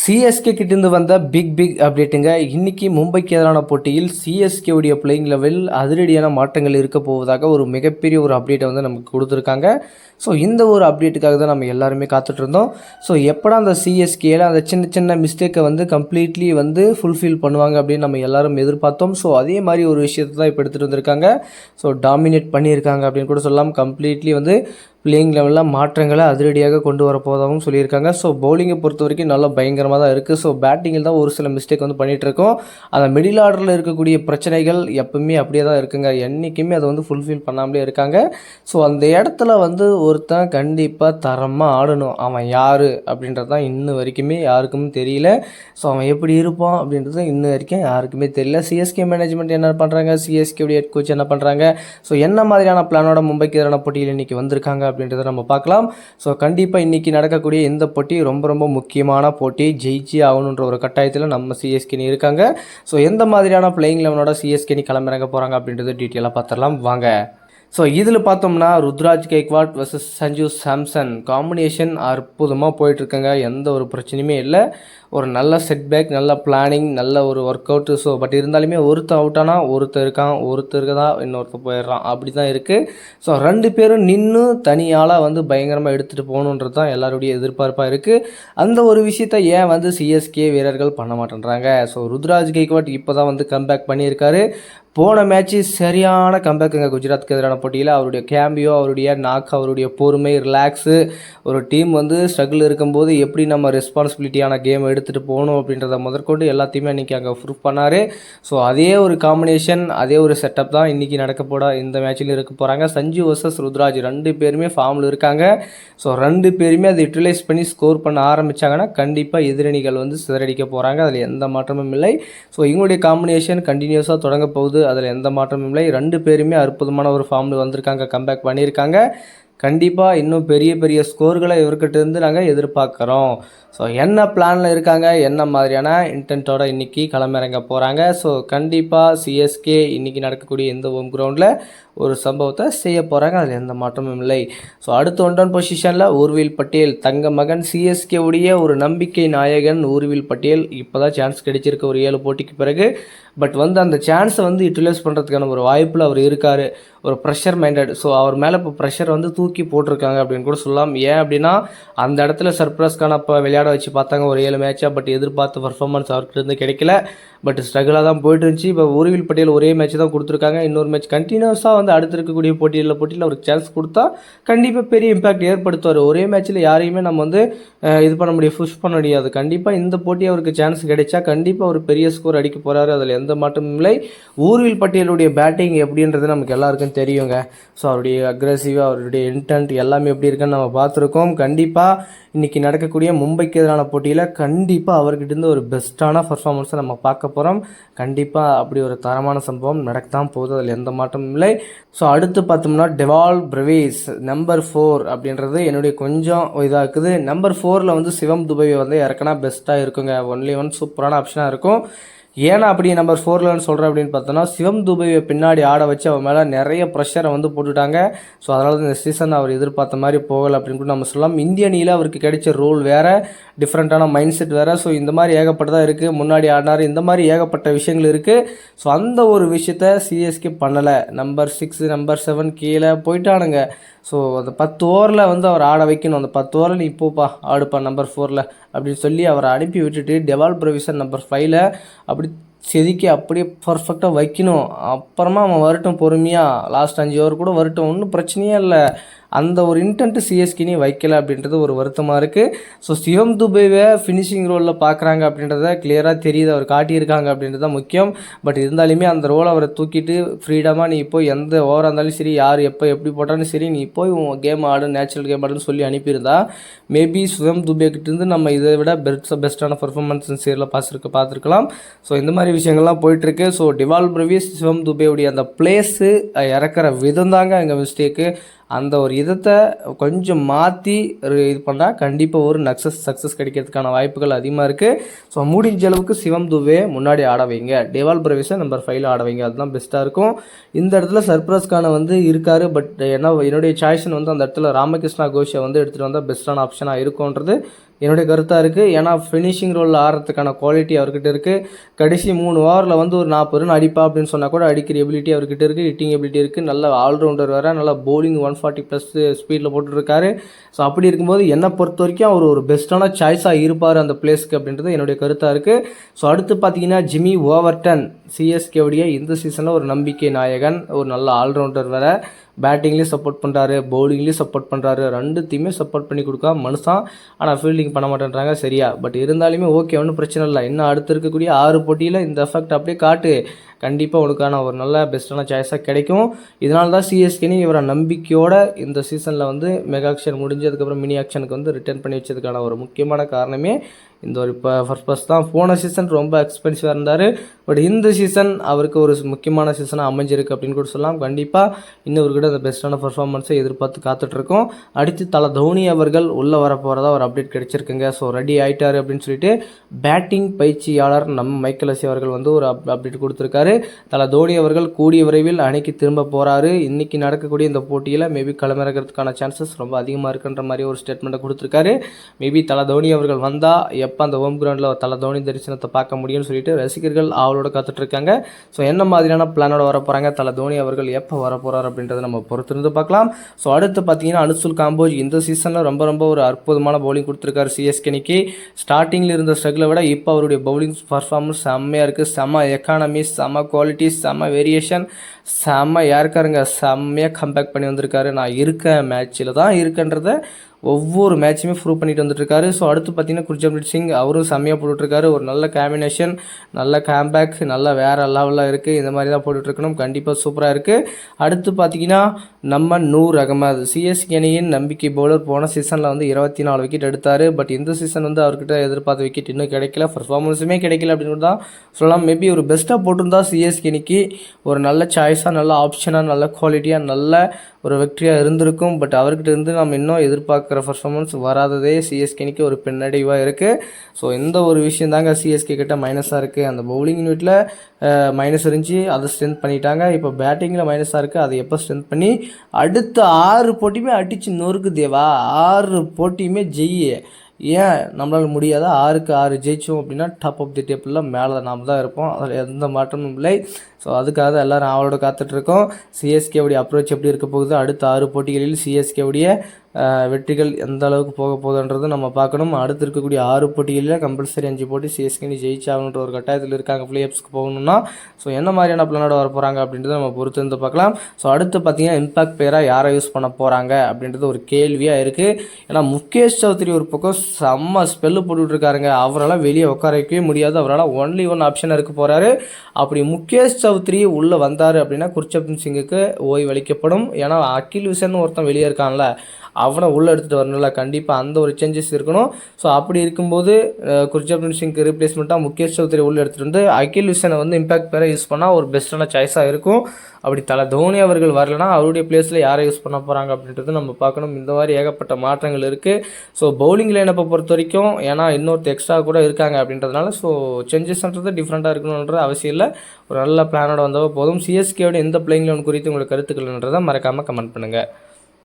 CSK கிட்டேருந்து வந்த big அப்டேட்டுங்க. இன்னைக்கு மும்பைக்கு எதிரான போட்டியில் சிஎஸ்கே உடைய பிளேயிங் லெவல் அதிரடியான மாற்றங்கள் இருக்க போவதாக ஒரு மிகப்பெரிய ஒரு அப்டேட்டை வந்து நமக்கு கொடுத்துருக்காங்க. ஸோ இந்த ஒரு அப்டேட்டுக்காக தான் நம்ம எல்லாருமே காத்துட்டு இருந்தோம். ஸோ எப்படா அந்த சிஎஸ்கேல அந்த சின்ன சின்ன மிஸ்டேக்கை வந்து கம்ப்ளீட்லி வந்து ஃபுல்ஃபில் பண்ணுவாங்க அப்படின்னு நம்ம எல்லாரும் எதிர்பார்த்தோம். ஸோ அதே மாதிரி ஒரு விஷயத்தை தான் இப்போ எடுத்துகிட்டு வந்திருக்காங்க. ஸோ டாமினேட் பண்ணியிருக்காங்க அப்படின்னு கூட சொல்லலாம். கம்ப்ளீட்லி வந்து பிளேயிங் லெவலில் மாற்றங்களை அதிரடியாக கொண்டு வரப்போதாகவும் சொல்லியிருக்காங்க. ஸோ பவுலிங்கை பொறுத்த வரைக்கும் நல்லா பயங்கரமாக தான் இருக்குது. ஸோ பேட்டிங்கில் தான் ஒரு சில மிஸ்டேக் வந்து பண்ணிகிட்ருக்கோம். அந்த மிடில் ஆர்டரில் இருக்கக்கூடிய பிரச்சனைகள் எப்பவுமே அப்படியே தான் இருக்குங்க. என்றைக்குமே அதை வந்து ஃபுல்ஃபில் பண்ணாமலே இருக்காங்க. ஸோ அந்த இடத்துல வந்து ஒருத்தன் கண்டிப்பாக தரமாக ஆடணும். அவன் யார் அப்படின்றது தான் இன்னும் வரைக்குமே யாருக்குமே தெரியல. ஸோ அவன் எப்படி இருப்பான் அப்படின்றது இன்னும் வரைக்கும் யாருக்குமே தெரியல. சிஎஸ்கே மேனேஜ்மெண்ட் என்ன பண்ணுறாங்க, சிஎஸ்கேவுடைய ஹெட் கோச் என்ன பண்ணுறாங்க, ஸோ என்ன மாதிரியான பிளானோட மும்பைக்கு எதிரான போட்டியில் இன்றைக்கி வந்திருக்காங்க அப்படின்றத நம்ம பார்க்கலாம். ஸோ கண்டிப்பாக இன்றைக்கி நடக்கக்கூடிய இந்த போட்டி ரொம்ப ரொம்ப முக்கியமான போட்டி. ஜெயிச்சு ஆகணுன்ற ஒரு கட்டாயத்தில் நம்ம சிஎஸ்கேனி இருக்காங்க. ஸோ எந்த மாதிரியான பிளேயிங் லெவனோட சிஎஸ்கேனி களமிறங்க போகிறாங்க அப்படின்றது டீட்டெயிலாக பார்த்துடலாம் வாங்க. ஸோ இதில் பார்த்தோம்னா ருத்ராஜ் கெய்க்வாட் வர்சஸ் சஞ்சு சாம்சன் காம்பினேஷன் அற்புதமாக போயிட்டுருக்குங்க. எந்த ஒரு பிரச்சனையுமே இல்லை. ஒரு நல்ல செட்பேக், நல்ல பிளானிங், நல்ல ஒரு ஒர்க் அவுட்டு. ஸோ பட் இருந்தாலுமே ஒருத்தர் அவுட் ஆனால் ஒருத்தர் இருக்கான், ஒருத்தருக்கு தான் இன்னொருத்தர் போயிடுறான், அப்படி தான் இருக்குது. ஸோ ரெண்டு பேரும் நின்று தனியாளாக வந்து பயங்கரமாக எடுத்துகிட்டு போகணுன்றது தான் எல்லாருடைய எதிர்பார்ப்பாக இருக்குது. அந்த ஒரு விஷயத்தை ஏன் வந்து சிஎஸ்கே வீரர்கள் பண்ண மாட்டேன்றாங்க. ஸோ ருத்ராஜ் கெய்க்வாட் இப்போ தான் வந்து கம்பேக் பண்ணியிருக்காரு. போன மேட்ச்சு சரியான கம்பேக்குங்க குஜராத்துக்கு எதிரான போட்டியில். அவருடைய கேம்பியோ, அவருடைய நாக், அவருடைய பொறுமை, ரிலாக்ஸு, ஒரு டீம் வந்து ஸ்ட்ரகிள் இருக்கும்போது எப்படி நம்ம ரெஸ்பான்சிபிலிட்டியான கேம் எடுத்துகிட்டு போகணும் அப்படின்றத முதற்கொண்டு எல்லாத்தையுமே இன்றைக்கி அங்கே ப்ரூவ் பண்ணார். ஸோ அதே ஒரு காம்பினேஷன், அதே ஒரு செட்டப் தான் இன்றைக்கி இந்த மேட்சில் இருக்க போகிறாங்க. சஞ்சு வர்சஸ் ருத்ராஜ் ரெண்டு பேருமே ஃபார்மில் இருக்காங்க. ஸோ ரெண்டு பேருமே அதை யூட்டிலைஸ் பண்ணி ஸ்கோர் பண்ண ஆரம்பித்தாங்கன்னா கண்டிப்பாக எதிரணிகள் வந்து சிதறடிக்க போகிறாங்க. அதில் எந்த மாற்றமும் இல்லை. ஸோ இவங்களுடைய காம்பினேஷன் கண்டினியூஸாக தொடங்க போகுது. அதில் எந்த மாற்றமும் இல்லை. ரெண்டு பேருமே அற்புதமான ஒரு ஃபார்மில் வந்திருக்காங்க, கம்பேக் பண்ணியிருக்காங்க. கண்டிப்பாக இன்னும் பெரிய பெரிய ஸ்கோர்களை இவர்கிட்ட இருந்து நாங்கள் எதிர்பார்க்குறோம். ஸோ என்ன பிளானில் இருக்காங்க, என்ன மாதிரியான இன்டென்ட்டோட இன்றைக்கி களமிறங்க போகிறாங்க. ஸோ கண்டிப்பாக சிஎஸ்கே இன்றைக்கி நடக்கக்கூடிய இந்த ஹோம் கிரவுண்டில் ஒரு சம்பவத்தை செய்ய போகிறாங்க. அதில் எந்த மாற்றமும் இல்லை. ஸோ அடுத்து 1 பொசிஷனில் ஊர்வில் பட்டேல், தங்க மகன், சிஎஸ்கே உடைய ஒரு நம்பிக்கை நாயகன் ஊர்வில் பட்டேல். இப்போ தான் சான்ஸ் கிடைச்சிருக்கு ஒரு 7 போட்டிக்கு பிறகு. பட் வந்து அந்த சான்ஸை வந்து யூட்டிலைஸ் பண்ணுறதுக்கான ஒரு வாய்ப்பில் அவர் இருக்கார். ஒரு ப்ரெஷர் மைண்டட். ஸோ அவர் மேலே இப்போ ப்ரெஷர் வந்து தூக்கி போட்டிருக்காங்க அப்படின்னு கூட சொல்லலாம். ஏன் அப்படின்னா அந்த இடத்துல சர்ப்ரைஸ்க்கான அப்போ விளையாட வச்சு பார்த்தாங்க ஒரு 7 மேட்சாக. பட் எதிர்பார்த்த பர்ஃபார்மன்ஸ் அவர்கிட்ட இருந்து கிடைக்கல. பட் ஸ்ட்ரகிளாக தான் போயிட்டு இருந்துச்சு. இப்போ ஊர்வில் பட்டியல் ஒரே மேட்ச் தான் கொடுத்துருக்காங்க. இன்னொரு மேட்ச் கண்டினியூஸாக வந்து அடுத்து இருக்கக்கூடிய போட்டியில் அவருக்கு சான்ஸ் கொடுத்தா கண்டிப்பாக பெரிய இம்பாக்ட் ஏற்படுத்துவார். ஒரே மேட்ச்சில் யாரையுமே நம்ம வந்து இது பண்ண முடியாது, புஷ் பண்ண முடியாது. கண்டிப்பாக இந்த போட்டி அவருக்கு சான்ஸ் கிடைச்சா கண்டிப்பாக ஒரு பெரிய ஸ்கோர் அடிக்க போகிறாரு. அதில் எந்த மாற்றமும் இல்லை. ஊர்வில் பட்டியலுடைய பேட்டிங் எப்படின்றது நமக்கு எல்லாருக்கும் தெரியுங்க. ஸோ அவருடைய அக்ரெசிவாக, அவருடைய இன்டென்ட் எல்லாமே எப்படி இருக்குன்னு நம்ம பார்த்துருக்கோம். கண்டிப்பாக இன்றைக்கி நடக்கக்கூடிய மும்பைக்கு எதிரான போட்டியில் கண்டிப்பாக அவர்கிட்ட இருந்து ஒரு பெஸ்ட்டான பர்ஃபார்மன்ஸை நம்ம பார்க்க போகிறோம். கண்டிப்பாக அப்படி ஒரு தரமான சம்பவம் நடக்கத்தான் போகுது. அதில் எந்த மாற்றமும் இல்லை. ஸோ அடுத்து பார்த்தோம்னா டெவால் பிரவேஸ் நம்பர் 4 அப்படின்றது என்னுடைய கொஞ்சம் இதாக இருக்குது. நம்பர் 4ல் வந்து சிவம் துபை வந்து இறக்குனா பெஸ்ட்டாக இருக்குங்க. ஒன்லி ஒன் சூப்பரான ஆப்ஷனாக இருக்கும். ஏன்னா அப்படி நம்பர் 4ல் சொல்கிறேன் அப்படின்னு பார்த்தோன்னா சிவம் துபையை பின்னாடி ஆட வச்சு அவன் மேலே நிறைய ப்ரெஷரை வந்து போட்டுட்டாங்க. ஸோ அதனால இந்த சீசன் அவர் எதிர்பார்த்த மாதிரி போகலை அப்படின்னு கூட நம்ம சொல்லலாம். இந்திய அணியில் அவருக்கு கிடைச்ச ரோல் வேறு, டிஃப்ரெண்ட்டான மைண்ட் செட் வேறு. ஸோ இந்த மாதிரி ஏகப்பட்டதாக இருக்குது. முன்னாடி ஆடினார், இந்த மாதிரி ஏகப்பட்ட விஷயங்கள் இருக்குது. ஸோ அந்த ஒரு விஷயத்த சிஎஸ்கே பண்ணலை. நம்பர் 6, நம்பர் 7 கீழே போயிட்டானுங்க. ஸோ அந்த 10 ஓவரில் வந்து அவர் ஆட வைக்கணும். அந்த 10 ஓவரில் நீ இப்போப்பா ஆடுப்பா நம்பர் 4ல் அப்படின்னு சொல்லி அவரை அனுப்பி விட்டுட்டு டெவால் பிரவிசன் நம்பர் 5ல் அப்படி செதுக்கி அப்படியே பர்ஃபெக்டாக வைக்கணும். அப்புறமா அவன் வரட்டும் பொறுமையாக, லாஸ்ட் 5 ஓவர் கூட வரட்டும், ஒன்றும் பிரச்சனையே இல்லை. அந்த ஒரு இன்டென்ட்டு சிஎஸ்கேனே வைக்கலை அப்படின்றது ஒரு வருத்தமாக இருக்குது. ஸோ சிவம் துபைவை ஃபினிஷிங் ரோலில் பார்க்குறாங்க அப்படின்றத கிளியராக தெரியுது. அவர் காட்டியிருக்காங்க அப்படின்றது தான் முக்கியம். பட் இருந்தாலுமே அந்த ரோலை அவரை தூக்கிட்டு ஃப்ரீடமாக நீ இப்போ எந்த ஓவராக இருந்தாலும் சரி, யார் எப்போ எப்படி போட்டாலும் சரி, நீ போய் உன் கேம் ஆடு, நேச்சுரல் கேம் ஆடுன்னு சொல்லி அனுப்பியிருந்தா மேபி சிவம் துபைக்கிட்டேருந்து நம்ம இதை விட பெஸ்ட்டான பர்ஃபார்மன்ஸ் சீரில் பார்த்துருக்கலாம். ஸோ இந்த மாதிரி விஷயங்கள்லாம் போயிட்டுருக்கு. ஸோ டெவால் பிரவேஸ், சிவம் துபையுடைய அந்த பிளேஸு இறக்குற விதம் தாங்க அங்கே மிஸ்டேக்கு. அந்த ஒரு இதத்தை கொஞ்சம் மாற்றி இது பண்ணால் கண்டிப்பாக ஒரு சக்ஸஸ் கிடைக்கிறதுக்கான வாய்ப்புகள் அதிகமாக இருக்குது. ஸோ முடிஞ்ச அளவுக்கு சிவம் துபே முன்னாடி ஆட வைங்க, டெவால் பிரவேஸை நம்பர் 5ல் ஆட வைங்க. அதுதான் பெஸ்ட்டாக இருக்கும். இந்த இடத்துல சர்ப்ரைஸ்க்கான வந்து இருக்கார். பட் என்னுடைய சாய்ஸ்ன்னு வந்து அந்த இடத்துல ராமகிருஷ்ணா கோஷை வந்து எடுத்துகிட்டு வந்தால் பெஸ்ட்டான ஆப்ஷனாக இருக்கும்ன்றது என்னுடைய கருத்தாக இருக்குது. ஏன்னா ஃபினிஷிங் ரோலில் ஆடுறதுக்கான குவாலிட்டி அவர்கிட்ட இருக்குது. கடைசி 3 ஓவரில் வந்து ஒரு 40 ரன் அடிப்பா அப்படின்னு சொன்னால் கூட அடிக்கிற எபிலிட்டி அவர்கிட்ட இருக்குது, ஹிட்டிங் எபிலிட்டி இருக்குது, நல்ல ஆல்ரவுண்டர் வேறு, நல்லா பவுலிங் 140+ ஸ்பீடில் போட்டுருக்காரு. ஸோ அப்படி இருக்கும்போது என்னை பொறுத்த வரைக்கும் அவர் ஒரு பெஸ்ட்டான சாய்ஸாக இருப்பார் அந்த பிளேஸ்க்கு அப்படின்றது என்னுடைய கருத்தாக இருக்குது. ஸோ அடுத்து பார்த்தீங்கன்னா ஜிம்மி ஓவர்டன், சிஎஸ்கேவுடைய இந்த சீசனில் ஒரு நம்பிக்கை நாயகன், ஒரு நல்ல ஆல்ரவுண்டர் வேறு, பேட்டிங்லேயும் சப்போர்ட் பண்ணுறாரு, பவுலிங்லேயும் சப்போர்ட் பண்ணுறாரு, ரெண்டுத்தையுமே சப்போர்ட் பண்ணி கொடுக்க மனுஷன். ஆனால் ஃபீல்டிங் பண்ண மாட்டேன்றாங்க சரியா. பட் இருந்தாலுமே ஓகே, ஒன்றும் பிரச்சனை இல்லை. இன்னும் அடுத்து இருக்கக்கூடிய 6 போட்டியில் இந்த எஃபெக்ட் அப்படியே காட்டு, கண்டிப்பாக உனக்கான ஒரு நல்ல பெஸ்ட்டான சாய்ஸாக கிடைக்கும். இதனால தான் சிஎஸ்கேனி இவரை நம்பிக்கையோட இந்த சீசனில் வந்து மெகா ஆக்ஷன் முடிஞ்சு அதுக்கப்புறம் மினி ஆக்ஷனுக்கு வந்து ரிட்டர்ன் பண்ணி வச்சதுக்கான ஒரு முக்கியமான காரணமே இந்த ஒரு பர்பஸ் தான். போன சீசன் ரொம்ப எக்ஸ்பென்சிவாக இருந்தார், பட் இந்த சீசன் அவருக்கு ஒரு முக்கியமான சீசனாக அமைஞ்சிருக்கு அப்படின்னு கூட சொல்லலாம். கண்டிப்பாக இன்னொருக்கிட்ட அந்த பெஸ்ட்டான பர்ஃபார்மன்ஸை எதிர்பார்த்து காத்துட்ருக்கோம். அடுத்து தல தோனி அவர்கள் உள்ளே வர போகிறதா ஒரு அப்டேட் கிடைச்சிருக்குங்க. ஸோ ரெடி ஆகிட்டார் அப்படின்னு சொல்லிட்டு பேட்டிங் பயிற்சியாளர் நம்ம மைக்கேல் ஹசி அவர்கள் வந்து ஒரு அப்டேட் கொடுத்துருக்காரு. தல தோனி அவர்கள் கூடிய விரைவில் அணிக்கு திரும்ப போகிறாரு. இன்றைக்கி நடக்கக்கூடிய இந்த போட்டியில் மேபி களமிறக்கிறதுக்கான சான்சஸ் ரொம்ப அதிகமாக இருக்குன்ற மாதிரி ஒரு ஸ்டேட்மெண்ட்டை கொடுத்துருக்காரு. மேபி தல தோனி அவர்கள் வந்தால் எப்போ அந்த ஹோம் கிரவுண்டில் தல தோனி தரிசனத்தை பார்க்க முடியும்னு சொல்லிட்டு ரசிகர்கள் அவளோட காத்துட்ருக்காங்க. ஸோ என்ன மாதிரியான பிளானோட வர போகிறாங்க, தல தோனி அவர்கள் எப்போ வர போகிறார் அப்படின்றத நம்ம பொறுத்திருந்து பார்க்கலாம். ஸோ அடுத்து பார்த்தீங்கன்னா அனுசுல் காம்போஜ் இந்த சீசனில் ரொம்ப ஒரு அற்புதமான பவுலிங் கொடுத்துருக்காரு சிஎஸ்கேனிக்கு. ஸ்டார்டிங்கில் இருந்த ஸ்ட்ரகிளை விட இப்போ அவருடைய பவுலிங் பர்ஃபார்மன்ஸ் செம்மையாக இருக்குது. செம்ம எக்கானமி, செம்ம குவாலிட்டி, செம்ம வேரியேஷன், செம்ம யாருக்காருங்க செம்மையாக கம்பேக் பண்ணி வந்திருக்காரு. நான் இருக்கேன், மேட்ச்சில் தான் இருக்கேன்றதை ஒவ்வொரு மேட்சுமே ப்ரூவ் பண்ணிட்டு வந்துட்டுருக்காரு. ஸோ அடுத்து பார்த்தீங்கன்னா குர்ஜப்ரீத் சிங் அவரும் செம்மையாக போட்டுட்ருக்காரு. ஒரு நல்ல காம்பினேஷன், நல்ல கேம்பேக், நல்ல வேறு லெவலில் இருக்குது. இந்த மாதிரி தான் போட்டுட்ருக்கணும், கண்டிப்பாக சூப்பராக இருக்குது. அடுத்து பார்த்தீங்கன்னா நம்ம நூர் அகமது, சிஎஸ்கே அணியின் நம்பிக்கை பவுலர். போன சீசனில் வந்து 24 விக்கெட் எடுத்தார். பட் இந்த சீசன் வந்து அவர்கிட்ட எதிர்பார்த்த விக்கெட் இன்னும் கிடைக்கல, பர்ஃபார்மன்ஸுமே கிடைக்கல அப்படின்னு தான் சொல்லலாம். மேபி ஒரு பெஸ்ட்டாக போட்டிருந்தா சிஎஸ்கே அணிக்கு ஒரு நல்ல சாய்ஸாக, நல்ல ஆப்ஷனாக, நல்ல குவாலிட்டியாக, நல்ல ஒரு வெற்றியாக இருந்திருக்கும். பட் அவர்கிட்ட இருந்து நம்ம இன்னும் எதிர்பார்க்குற பர்ஃபார்மன்ஸ் வராததே சிஎஸ்கேனிக்கு ஒரு பின்னடைவாக இருக்குது. ஸோ இந்த ஒரு விஷயம் தாங்க சிஎஸ்கே கிட்ட மைனஸாக இருக்குது. அந்த பவுலிங் யூனிட்டில் மைனஸ் இருந்துச்சு, அதை ஸ்ட்ரென்த் பண்ணிட்டாங்க. இப்போ பேட்டிங்கில் மைனஸாக இருக்குது, அதை எப்போ ஸ்ட்ரென்த் பண்ணி அடுத்த 6 போட்டியுமே அடித்து நொறுக்கு தேவா. 6 போட்டியுமே ஜெய்ய ஏன் நம்மளால் முடியாதா? 6க்கு 6 ஜெயிச்சோம் அப்படின்னா டாப் ஆஃப் தி டேபிளில் மேலே நாம் தான் இருப்போம், அதில் எந்த மாற்றமும் இல்லை. ஸோ அதுக்காக எல்லோரும் அவளோட காத்துட்ருக்கோம். சிஎஸ்கேவுடைய அப்ரோச் எப்படி இருக்க போகுது, அடுத்த 6 போட்டிகளில் சிஎஸ்கேவுடைய வெற்றிகள் எந்த அளவுக்கு போக போகுதுன்றது நம்ம பார்க்கணும். அடுத்து இருக்கக்கூடிய 6 போட்டிகளில் கம்பல்சரி 5 போட்டி சிஎஸ்கே ஜெயிச்சாகணுன்ற ஒரு கட்டாயத்தில் இருக்காங்க பிளே ஆஃப்ஸ்க்கு போகணும்னா. ஸோ என்ன மாதிரியான பிளானோட வர போகிறாங்க அப்படின்றத நம்ம பொறுத்து இருந்து பார்க்கலாம். ஸோ அடுத்து பார்த்தீங்கன்னா இம்பாக்ட் பிளேயராக யாரை யூஸ் பண்ண போகிறாங்க அப்படின்றது ஒரு கேள்வியாக இருக்குது. ஏன்னா முகேஷ் சௌத்ரி ஒரு பக்கம் செம்ம ஸ்பெல்லு போட்டுட்ருக்காருங்க, அவரால் வெளியே உட்கார வைக்கவே முடியாது. அவரால் ஒன்லி ஒன் ஆப்ஷனாக இருக்க போகிறாரு. அப்படி முகேஷ் சௌத்ரி உள்ளே வந்தார் அப்படின்னா குர்ஜப்ரீத் சிங்குக்கு ஓய்வு அளிக்கப்படும். ஏன்னா அகில் விசன் ஒருத்தன் வெளியே இருக்கான்ல, அவனை உள்ளே எடுத்துகிட்டு வரணும்ல, கண்டிப்பாக அந்த ஒரு சேஞ்சஸ் இருக்கணும். ஸோ அப்படி இருக்கும்போது குர்ஜப்ரீத் சிங்க்கு ரீப்ளேஸ்மெண்ட்டாக முகேஷ் சௌத்ரி உள்ளே எடுத்துகிட்டு வந்து அகில் விசனை வந்து இம்பாக்ட் பேரை யூஸ் பண்ணால் ஒரு பெஸ்ட்டான சாய்ஸாக இருக்கும். அப்படி தல தோனி அவர்கள் வரலனா அவருடைய பிளேஸில் யாரை யூஸ் பண்ண போகிறாங்க அப்படின்றது நம்ம பார்க்கணும். இந்த மாதிரி ஏகப்பட்ட மாற்றங்கள் இருக்குது. ஸோ பவுலிங் லைனப்பை பொறுத்த வரைக்கும், ஏன்னா இன்னொருத்த எக்ஸ்ட்ரா கூட இருக்காங்க அப்படின்றதுனால ஸோ சேஞ்சஸ்ன்றது டிஃப்ரெண்ட்டாக இருக்கணுன்ற அவசியம் இல்லை. ஒரு நல்ல பிளானோட வந்தவோ போதும். சிஎஸ்கேவோட இந்த பிளேயிங் லெவன் குறித்து உங்களுக்கு கருத்துக்கள்ன்றதை மறக்காமல் கமெண்ட் பண்ணுங்கள்.